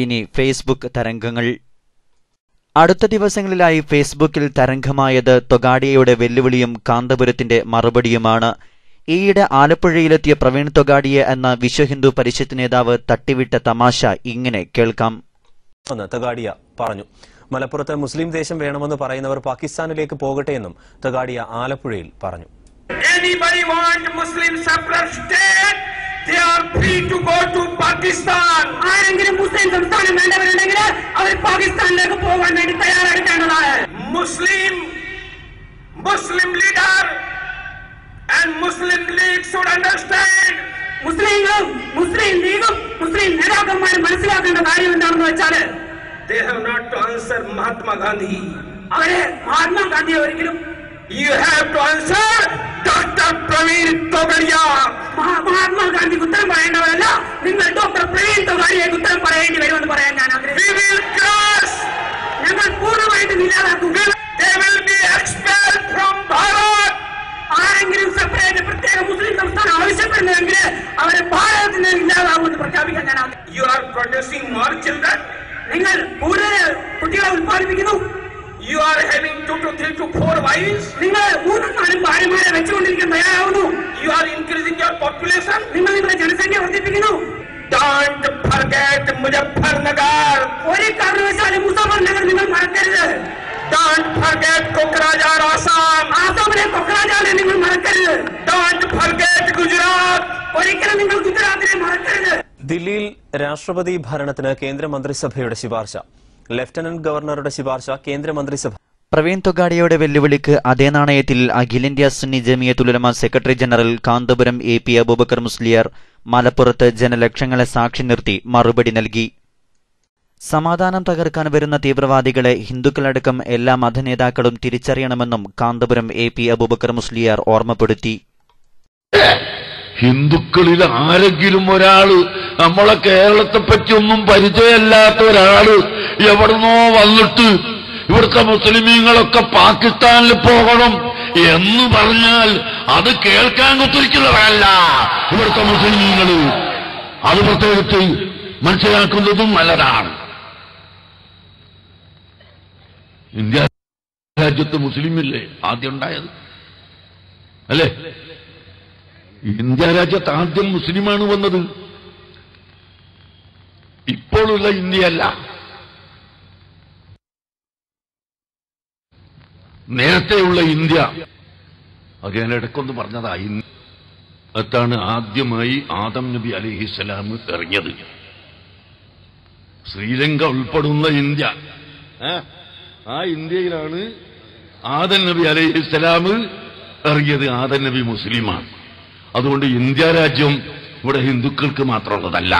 ഇനി ഫേസ്ബുക്ക് തരംഗങ്ങൾ. അടുത്ത ദിവസങ്ങളിലായി ഫേസ്ബുക്കിൽ തരംഗമായത് തൊഗാഡിയയുടെ വെല്ലുവിളിയും കാന്തപുരത്തിന്റെ മറുപടിയുമാണ്. ഈയിടെ ആലപ്പുഴയിലെത്തിയ പ്രവീൺ തൊഗാഡിയ എന്ന വിശ്വഹിന്ദു പരിഷത്ത് നേതാവ് തട്ടിവിട്ട തമാശ ഇങ്ങനെ കേൾക്കാം. തൊഗാഡിയ പറഞ്ഞു, മലപ്പുറത്ത് മുസ്ലിം ദേശം വേണമെന്ന് പറയുന്നവർ പാകിസ്ഥാനിലേക്ക് പോകട്ടെ എന്നും തൊഗാഡിയ ആലപ്പുഴയിൽ പറഞ്ഞു. They are free to go to Pakistan. ആരെങ്കിലും മുസ്ലിം സംസ്ഥാനം വേണ്ടവരുണ്ടെങ്കിൽ അവർ പാകിസ്ഥാനിലേക്ക് പോകാൻ വേണ്ടി തയ്യാറെടുക്കേണ്ടതാണ്. Muslim leader and Muslim League should understand. മുസ്ലിം ലീഗും മുസ്ലിം നേതാക്കന്മാരും മനസ്സിലാക്കേണ്ട കാര്യം എന്താണെന്ന് വെച്ചാൽ they have not to answer Mahatma Gandhi. അവരെ മഹാത്മാഗാന്ധിയെ ഒരിക്കലും you have to answer Dr. Praveen Togadia. Mahatma Gandhi ഉത്തരം പറയേണ്ടവരല്ല, നിങ്ങൾ ഡോക്ടർ പ്രവീൺ തൊഗാഡിയയ്ക്ക് ഉത്തരം പറയേണ്ടി വരുമെന്ന് പറയാൻ ഞാൻ ആഗ്രഹിക്കുന്നു. ഞങ്ങൾ പൂർണ്ണമായിട്ടും ഇല്ലാതാക്കും. They will be expelled from Bharat. ആരെങ്കിലും സെപ്പറേറ്റ് പ്രത്യേക മുസ്ലിം സംസ്ഥാനം ആവശ്യപ്പെടുന്നുവെങ്കിൽ അവരെ ഭാരതത്തിൽ നിന്ന് ഇല്ലാതാവുമെന്ന് പ്രഖ്യാപിക്കാൻ ഞാൻ ആഗ്രഹിക്കുന്നു. You are producing more children. നിങ്ങൾ കൂടുതൽ കുട്ടികളെ ഉത്പാദിപ്പിക്കുന്നു. You are having 2 to 3 to 4 wives. നിങ്ങൾ 3-4 ഭാര്യമാരെ വെച്ചുകൊണ്ടിരിക്കാൻ തയ്യാറാവുന്നു. You are increasing your population. നിങ്ങൾ നിങ്ങളുടെ ജനസംഖ്യ വർദ്ധിപ്പിക്കുന്നു. Don't forget Muzaffarnagar. ഒരു കാരണവശാലും മുസഫർനഗർ നിങ്ങൾ മറക്കരുത്. Don't forget Kokrajhar, Assam. ആസാമിലെ കൊക്രാജാറിനെ നിങ്ങൾ മറക്കരുത്. Don't forget Gujarat. ഒരിക്കലും നിങ്ങൾ ഗുജറാത്തിനെ മറക്കരുത്. ദില്ലിയിൽ രാഷ്ട്രപതി ഭരണത്തിന് കേന്ദ്രമന്ത്രിസഭയുടെ ശുപാർശ. ലഫ്റ്റനന്റ് ഗവർണറുടെ ശുപാർശ കേന്ദ്രമന്ത്രിസഭ. പ്രവീൺ തൊഗാഡിയയുടെ വെല്ലുവിളിക്ക് അതേ നാണയത്തിൽ അഖിലേന്ത്യാ Sunni Jamiyyathul Ulama secretary general Kanthapuram AP Abubakar Musliyar മലപ്പുറത്ത് ജനലക്ഷങ്ങളെ സാക്ഷി നിർത്തി മറുപടി നൽകി. സമാധാനം തകർക്കാൻ വരുന്ന തീവ്രവാദികളെ ഹിന്ദുക്കളടക്കം എല്ലാ മതനേതാക്കളും തിരിച്ചറിയണമെന്നും കാന്തപുരം AP അബൂബക്കർ മുസ്ലിയാർ ഓർമ്മപ്പെടുത്തി. ഹിന്ദുക്കളിൽ ആരെങ്കിലും ഒരാള് നമ്മളെ കേരളത്തെ പറ്റിയൊന്നും പരിചയമില്ലാത്ത ഒരാള് എവിടുന്നോ വന്നിട്ട് ഇവിടുത്തെ മുസ്ലിമീങ്ങളൊക്കെ പാകിസ്ഥാനിൽ പോകണം എന്ന് പറഞ്ഞാൽ അത് കേൾക്കാൻ കുത്തിരിക്കുന്നതല്ല ഇവിടുത്തെ മുസ്ലിമീങ്ങള്. അത് പ്രത്യേകിച്ച് മനസ്സിലാക്കുന്നതും നല്ലതാണ്. ഇന്ത്യ രാജ്യത്ത് മുസ്ലിമില്ലേ ആദ്യം ഉണ്ടായത് അല്ലേ? ഇന്ത്യ രാജ്യത്ത് ആദ്യം മുസ്ലിമാണ് വന്നത്. ഇപ്പോഴുള്ള ഇന്ത്യയല്ല, നേരത്തെയുള്ള ഇന്ത്യ. അത് ഞാൻ ഇടയ്ക്കൊന്ന് പറഞ്ഞതാ. അതാണ് ആദ്യമായി ആദം നബി അലൈഹിസ്സലാം ഇറങ്ങിയത്. ശ്രീലങ്ക ഉൾപ്പെടുന്ന ഇന്ത്യ, ആ ഇന്ത്യയിലാണ് ആദം നബി അലൈഹിസ്സലാം ഇറങ്ങിയത്. ആദം നബി മുസ്ലിമാണ്. അതുകൊണ്ട് ഇന്ത്യ രാജ്യം ഇവിടെ ഹിന്ദുക്കൾക്ക് മാത്രമുള്ളതല്ല,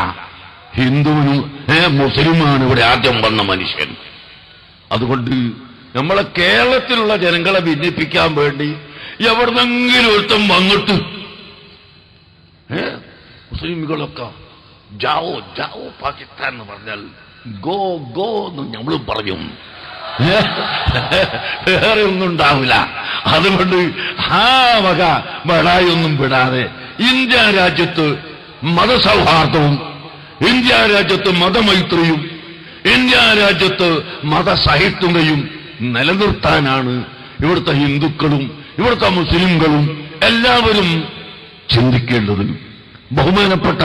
ഹിന്ദുവിനും മുസ്ലിമാണ് ഇവിടെ ആദ്യം വന്ന മനുഷ്യൻ. അതുകൊണ്ട് നമ്മളെ കേരളത്തിലുള്ള ജനങ്ങളെ ഭിന്നിപ്പിക്കാൻ വേണ്ടി എവിടെന്നെങ്കിലും ഒരുത്തം വന്നിട്ട് മുസ്ലിംകളൊക്കെ ജാവോ ജാവോ പാകിസ്ഥാൻ എന്ന് പറഞ്ഞാൽ ഗോ ഗോ എന്ന് നമ്മളും പറഞ്ഞു. വേറെ ഒന്നും ഉണ്ടാവില്ല. അതുകൊണ്ട് ആ വക ബടായൊന്നും വിടാതെ ഇന്ത്യ രാജ്യത്ത് മതസൗഹാർദ്ദവും, ഇന്ത്യ രാജ്യത്ത് മതമൈത്രിയും, ഇന്ത്യ രാജ്യത്ത് മതസഹിഷ്ണുതയും നിലനിർത്താനാണ് ഇവിടുത്തെ ഹിന്ദുക്കളും ഇവിടുത്തെ മുസ്ലിംകളും എല്ലാവരും ചിന്തിക്കേണ്ടത്. ബഹുമാനപ്പെട്ട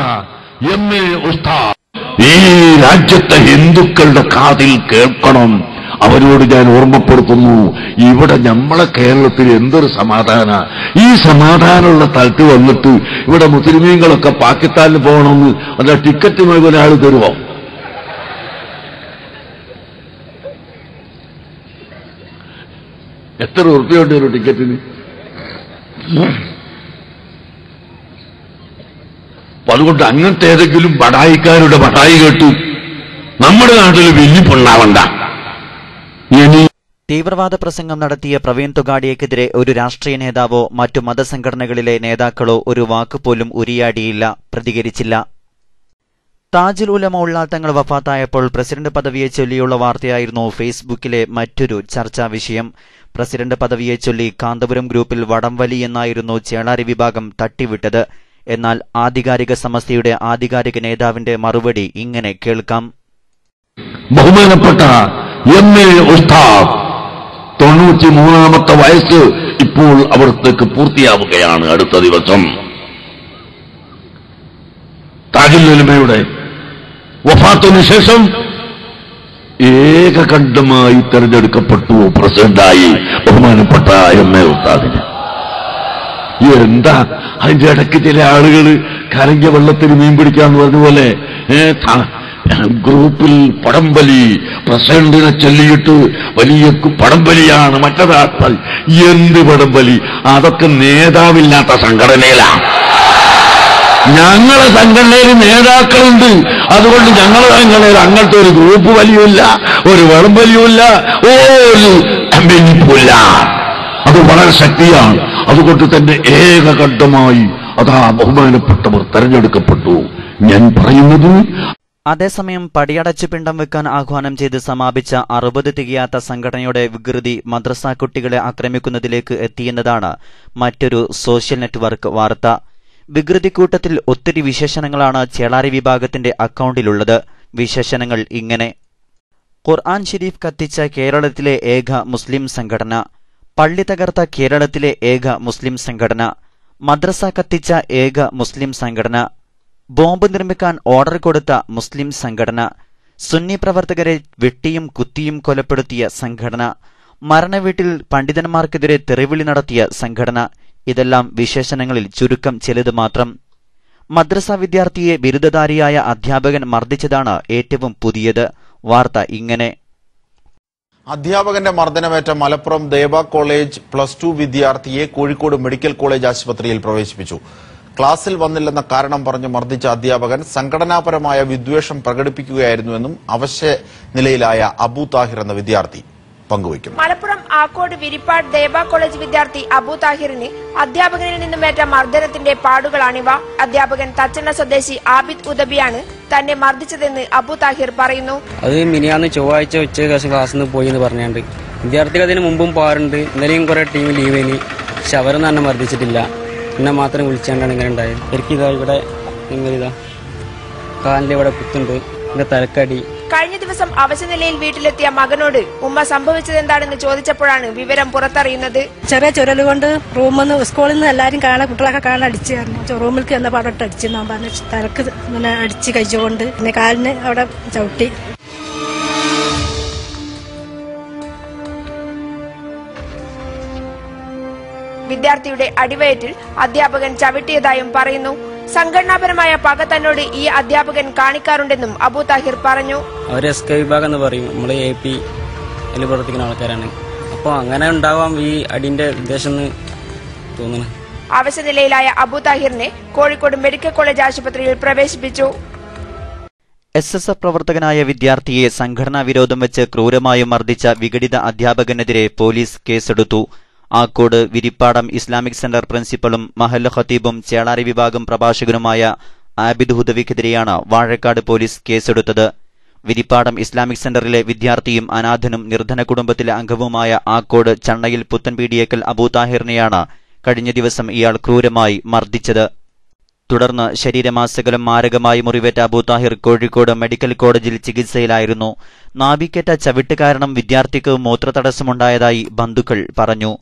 MA ഉസ്താദ് ഈ രാജ്യത്തെ ഹിന്ദുക്കളുടെ കാതിൽ കേൾക്കണം. അവരോട് ഞാൻ ഓർമ്മപ്പെടുത്തുന്നു, ഇവിടെ നമ്മളെ കേരളത്തിൽ എന്തൊരു സമാധാന. ഈ സമാധാനമുള്ള സ്ഥലത്ത് വന്നിട്ട് ഇവിടെ മുസ്ലിമീങ്ങളൊക്കെ പാകിസ്ഥാനിൽ പോകണമെന്ന് അല്ല ടിക്കറ്റ് ഒരാൾ തരുമോ? എത്ര ഉറുപ്പിയുണ്ട് ഒരു ടിക്കറ്റിന്? അതുകൊണ്ട് അങ്ങനത്തെ ഏതെങ്കിലും ബടായിക്കാരുടെ ബടായി കേട്ട് നമ്മുടെ നാട്ടിൽ വില്ലിപ്പുണ്ടാവണ്ട. തീവ്രവാദ പ്രസംഗം നടത്തിയ പ്രവീൺ തൊഗാഡിയക്കെതിരെ ഒരു രാഷ്ട്രീയ നേതാവോ മറ്റു മതസംഘടനകളിലെ നേതാക്കളോ ഒരു വാക്കുപോലും ഉരിയാടിയില്ല, പ്രതികരിച്ചില്ല. താജുൽ ഉലമ ഉള്ളാൽ തങ്ങൾ വഫാത്തായപ്പോൾ പ്രസിഡന്റ് പദവിയെ ചൊല്ലിയുള്ള വാർത്തയായിരുന്നു ഫേസ്ബുക്കിലെ മറ്റൊരു ചർച്ചാ വിഷയം. പ്രസിഡന്റ് പദവിയെ ചൊല്ലി കാന്തപുരം ഗ്രൂപ്പിൽ വടംവലി എന്നായിരുന്നു ചേളാരി വിഭാഗം തട്ടിവിട്ടത്. എന്നാൽ ആധികാരിക സമസ്തയുടെ ആധികാരിക നേതാവിന്റെ മറുപടി ഇങ്ങനെ കേൾക്കാം. ബഹുമാനപ്പെട്ട MA ഉസ്താദ് 93-ാമത്തെ വയസ്സ് ഇപ്പോൾ അവിടത്തേക്ക് പൂർത്തിയാവുകയാണ്. അടുത്ത ദിവസം താജുൽ ഉലമയുടെ വഫാത്തിന് ശേഷം ഏകകണ്ഠമായി തെരഞ്ഞെടുക്കപ്പെട്ടു പ്രസിഡന്റായി ബഹുമാനപ്പെട്ട MA ഉസ്താദിന്. എന്താ അതിന്റെ ഇടയ്ക്ക് ചില ആളുകൾ കലങ്ങിയ വെള്ളത്തിന് മീൻ പിടിക്കാന്ന് പറഞ്ഞ പോലെ ഗ്രൂപ്പിൽ പടംവലി, പ്രസിഡന്റിനെ ചൊല്ലിയിട്ട് വലിയ പടംവലിയാണ് മറ്റൊരാൾ. എന്ത് പടംവലി? അതൊക്കെ നേതാവില്ലാത്ത സംഘടനയിലാണ്. ഞങ്ങളെ സംഘടനയിൽ നേതാക്കളുണ്ട്. അതുകൊണ്ട് ഞങ്ങളെ സംഘടനയിൽ അങ്ങനത്തെ ഒരു ഗ്രൂപ്പ് വലിയുമില്ല, ഒരു വടംവലിയുമില്ല, ഒരു അമ്പിനിപ്പില്ല. അത് വളരെ ശക്തിയാണ്. അതുകൊണ്ട് തന്നെ ഏകകണ്ഠമായി അതാ ബഹുമാനപ്പെട്ടവർ തെരഞ്ഞെടുക്കപ്പെട്ടു. ഞാൻ പറയുന്നത് അതേസമയം പടിയടച്ചു പിണ്ടം വെക്കാൻ ആഹ്വാനം ചെയ്ത് സമാപിച്ച 60 തികയാത്ത സംഘടനയുടെ വികൃതി മദ്രസ കുട്ടികളെ ആക്രമിക്കുന്നതിലേക്ക് എത്തിയെന്നതാണ് മറ്റൊരു സോഷ്യൽ നെറ്റ്വർക്ക് വാർത്ത. വികൃതിക്കൂട്ടത്തിൽ ഒത്തിരി വിശേഷണങ്ങളാണ് ചേളാരി വിഭാഗത്തിന്റെ അക്കൗണ്ടിലുള്ളത്. വിശേഷണങ്ങൾ ഇങ്ങനെ: ഖുർആൻ ഷരീഫ് കത്തിച്ച കേരളത്തിലെ ഏക മുസ്ലിം സംഘടന, പള്ളി തകർത്ത കേരളത്തിലെ ഏക മുസ്ലിം സംഘടന, മദ്രസ കത്തിച്ച ഏക മുസ്ലിം സംഘടന, ബോംബ് നിർമ്മിക്കാൻ ഓർഡർ കൊടുത്ത മുസ്ലിം സംഘടന, സുന്നി പ്രവർത്തകരെ വെട്ടിയും കുത്തിയും കൊലപ്പെടുത്തിയ സംഘടന, മരണവീട്ടിൽ പണ്ഡിതന്മാർക്കെതിരെ തെറിവിളി നടത്തിയ സംഘടന. ഇതെല്ലാം വിശേഷണങ്ങളിൽ ചുരുക്കം ചിലത് മാത്രം. മദ്രസ വിദ്യാർത്ഥിയെ ബിരുദധാരിയായ അധ്യാപകൻ മർദ്ദിച്ചതാണ് ഏറ്റവും പുതിയത്. വാർത്ത ഇങ്ങനെ: അധ്യാപകന്റെ മർദ്ദനമേറ്റ മലപ്പുറം ദേവ കോളേജ് +2 വിദ്യാർത്ഥിയെ കോഴിക്കോട് മെഡിക്കൽ കോളേജ് ആശുപത്രിയിൽ പ്രവേശിപ്പിച്ചു. ക്ലാസിൽ വന്നില്ലെന്ന കാരണം പറഞ്ഞ് മർദ്ദിച്ച അധ്യാപകൻ സംഘടനാപരമായ വിദ്വേഷം പ്രകടിപ്പിക്കുകയായിരുന്നുവെന്നും അവശ്യ നിലയിലായ അബു താഹിർ എന്ന വിദ്യാർത്ഥി പങ്കുവയ്ക്കുന്നു. മലപ്പുറം ആക്കോട് വിരിപ്പാട് ദേവ കോളേജ് വിദ്യാർത്ഥി അബു താഹിറിന് അധ്യാപകനിൽ നിന്നുമേറ്റ മർദ്ദനത്തിന്റെ പാടുകളാണിവ. അധ്യാപകൻ തച്ചണ്ണ സ്വദേശി ആബിദ് ഉദബിയാണ് തന്നെ മർദ്ദിച്ചതെന്ന് അബു താഹിർ പറയുന്നു. അത് മിനിയാന്ന് ചൊവ്വാഴ്ച ഉച്ചയ്ക്ക് ക്ലാസ്സിൽ നിന്ന് പോയി എന്ന് പറഞ്ഞാണ്ട് വിദ്യാർത്ഥികൾ അതിന് മുമ്പും പോകാറുണ്ട്. ഇന്നലെയും കുറെ ടീം ലീവിന്, പക്ഷെ അവരൊന്നും തന്നെ മർദ്ദിച്ചിട്ടില്ല. എന്നെ മാത്രം വിളിച്ചാണ്ടാണ് ഇങ്ങനെ ഉണ്ടായത്. എനിക്കിതാ ഇവിടെ ഇതാ കാലിന്റെ ഇവിടെ കുത്തുണ്ട്, എന്റെ തലക്കടി. കഴിഞ്ഞ ദിവസം അവശനിലയിൽ വീട്ടിലെത്തിയ മകനോട് ഉമ്മ സംഭവിച്ചതെന്താണെന്ന് ചോദിച്ചപ്പോഴാണ് വിവരം പുറത്തറിയുന്നത്. ചെറിയ ചുരലുകൊണ്ട് റൂമിൽ നിന്ന് സ്കൂളിൽ നിന്ന് എല്ലാവരും കാണാൻ കുട്ടികളൊക്കെ കാണാൻ അടിച്ചായിരുന്നു. റൂമിലേക്ക് എന്ന പാടോട്ട് അടിച്ചെന്നാ പറഞ്ഞു. തലക്ക് ഇങ്ങനെ അടിച്ച് കഴിച്ചുകൊണ്ട് പിന്നെ കാലിന് അവിടെ ചവിട്ടി. വിദ്യാർത്ഥിയുടെ അടിവയറ്റിൽ അധ്യാപകൻ ചവിട്ടിയതായും പറയുന്നു. സംഘടനാപരമായ പക തന്നോട് ഈ അധ്യാപകൻ കാണിക്കാറുണ്ടെന്നും അബു താഹിർ പറഞ്ഞു. അവർ SK വിഭാഗം എന്ന് പറയും. നമ്മള് AP പ്രവർത്തിക്കുന്ന ആൾക്കാരാണ്. അപ്പൊ അങ്ങനെ ഉണ്ടാവാം ഈ അടിന്റെ ഉദ്ദേശം തോന്നുന്നു. അവശനിലയിലായ അബു താഹിറിനെ കോഴിക്കോട് മെഡിക്കൽ കോളേജ് ആശുപത്രിയിൽ പ്രവേശിപ്പിച്ചു. SSF പ്രവർത്തകനായ വിദ്യാർത്ഥിയെ സംഘടനാ വിരോധം വെച്ച് ക്രൂരമായി മർദ്ദിച്ച വിഘടിത അധ്യാപകനെതിരെ പോലീസ് കേസെടുത്തു. ആക്കോട് വിരിപ്പാടം ഇസ്ലാമിക് സെന്റർ പ്രിൻസിപ്പലും മഹല്ല് ഖത്തീബും ചേളാരി വിഭാഗം പ്രഭാഷകനുമായ ആബിദ് ഹുദവിക്കെതിരെയാണ് വാഴക്കാട് പോലീസ് കേസെടുത്തത്. വിരിപ്പാടം ഇസ്ലാമിക് സെന്ററിലെ വിദ്യാർത്ഥിയും അനാഥനും നിർധന കുടുംബത്തിലെ അംഗവുമായ ആക്കോട് ചണ്ണയിൽ പുത്തൻപീടിയേക്കൽ അബൂ താഹിറിനെയാണ് കഴിഞ്ഞ ദിവസം ഇയാൾ ക്രൂരമായി മർദ്ദിച്ചത്. തുടർന്ന് ശരീരമാസകലം മാരകമായി മുറിവേറ്റ അബൂ താഹിർ കോഴിക്കോട് മെഡിക്കൽ കോളേജിൽ ചികിത്സയിലായിരുന്നു. നാഭിക്കേറ്റ ചവിട്ട് കാരണം വിദ്യാർത്ഥിക്ക് മൂത്രതടസ്സമുണ്ടായതായി ബന്ധുക്കൾ പറഞ്ഞു.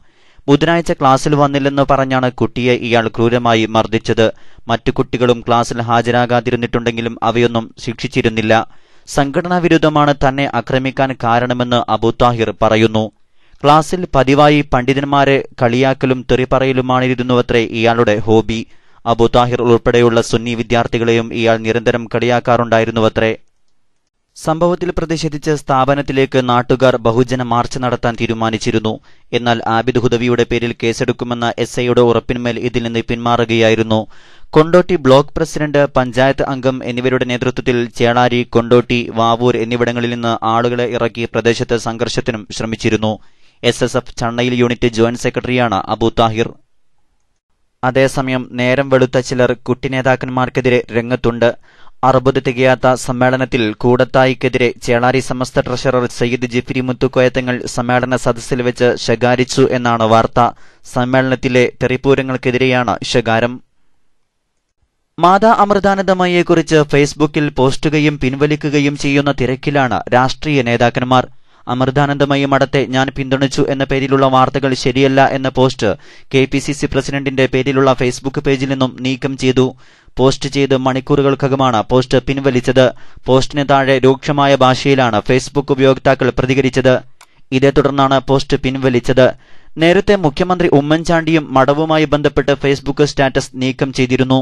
ബുധനാഴ്ച ക്ലാസ്സിൽ വന്നില്ലെന്ന് പറഞ്ഞാണ് കുട്ടിയെ ഇയാൾ ക്രൂരമായി മർദ്ദിച്ചത്. മറ്റു കുട്ടികളും ക്ലാസ്സിൽ ഹാജരാകാതിരുന്നിട്ടുണ്ടെങ്കിലും അവയൊന്നും ശിക്ഷിച്ചിരുന്നില്ല. സംഘടനാ വിരുദ്ധമാണ് തന്നെ ആക്രമിക്കാൻ കാരണമെന്ന് അബൂ താഹിർ പറയുന്നു. ക്ലാസ്സിൽ പതിവായി പണ്ഡിതന്മാരെ കളിയാക്കലും തെറിപ്പറയലുമാണിരുന്നുവത്രേ ഇയാളുടെ ഹോബി. അബൂ താഹിർ ഉൾപ്പെടെയുള്ള സുന്നി വിദ്യാർത്ഥികളെയും ഇയാൾ നിരന്തരം കളിയാക്കാറുണ്ടായിരുന്നുവത്രേ. സംഭവത്തിൽ പ്രതിഷേധിച്ച് സ്ഥാപനത്തിലേക്ക് നാട്ടുകാർ ബഹുജന മാർച്ച് നടത്താൻ തീരുമാനിച്ചിരുന്നു. എന്നാൽ ആബിദ് ഹുദവിയുടെ പേരിൽ കേസെടുക്കുമെന്ന SIയുടെ ഉറപ്പിന്മേൽ ഇതിൽ നിന്ന് പിന്മാറുകയായിരുന്നു. കൊണ്ടോട്ടി ബ്ലോക്ക് പ്രസിഡന്റ്, പഞ്ചായത്ത് അംഗം എന്നിവരുടെ നേതൃത്വത്തിൽ ചേളാരി, കൊണ്ടോട്ടി, വാവൂർ എന്നിവിടങ്ങളിൽ നിന്ന് ആളുകളെ ഇറക്കി പ്രദേശത്ത് സംഘർഷത്തിനും ശ്രമിച്ചിരുന്നു. SSF ചണ്ണയിൽ യൂണിറ്റ് ജോയിന്റ് സെക്രട്ടറിയാണ് അബൂ താഹിർ. അതേസമയം നേരം വെളുത്ത ചിലർ കുട്ടിനേതാക്കന്മാർക്കെതിരെ രംഗത്തുണ്ട്. 60 തികയാത്ത സമ്മേളനത്തിൽ കൂടത്തായിക്കെതിരെ ചേളാരി സമസ്ത ട്രഷറർ സയ്യിദ് ജിഫ്രി മുത്തുക്കോയത്തങ്ങൾ സമ്മേളന സദസ്സിൽ വെച്ച് ശകാരിച്ചു എന്നാണ് വാർത്ത. സമ്മേളനത്തിലെ തെറിപ്പൂരങ്ങൾക്കെതിരെയാണ് ശകാരം. മാതാ അമൃതാനന്ദമയിയെക്കുറിച്ച് ഫേസ്ബുക്കിൽ പോസ്റ്റുകയും പിൻവലിക്കുകയും ചെയ്യുന്ന തിരക്കിലാണ് രാഷ്ട്രീയ നേതാക്കന്മാർ. അമൃതാനന്ദമയി മഠത്തെ ഞാൻ പിന്തുണച്ചു എന്ന പേരിലുള്ള വാർത്തകൾ ശരിയല്ല എന്ന പോസ്റ്റ് KPCC പ്രസിഡന്റിന്റെ പേരിലുള്ള ഫേസ്ബുക്ക് പേജിൽ നിന്നും നീക്കം ചെയ്തു. പോസ്റ്റ് ചെയ്ത് മണിക്കൂറുകൾക്കകമാണ് പോസ്റ്റ് പിൻവലിച്ചത്. പോസ്റ്റിന് താഴെ രൂക്ഷമായ ഭാഷയിലാണ് ഫേസ്ബുക്ക് ഉപയോക്താക്കൾ പ്രതികരിച്ചത്. ഇതേ തുടർന്നാണ് പോസ്റ്റ് പിൻവലിച്ചത്. നേരത്തെ മുഖ്യമന്ത്രി ഉമ്മൻചാണ്ടിയും മഠവുമായി ബന്ധപ്പെട്ട് ഫേസ്ബുക്ക് സ്റ്റാറ്റസ് നീക്കം ചെയ്തിരുന്നു.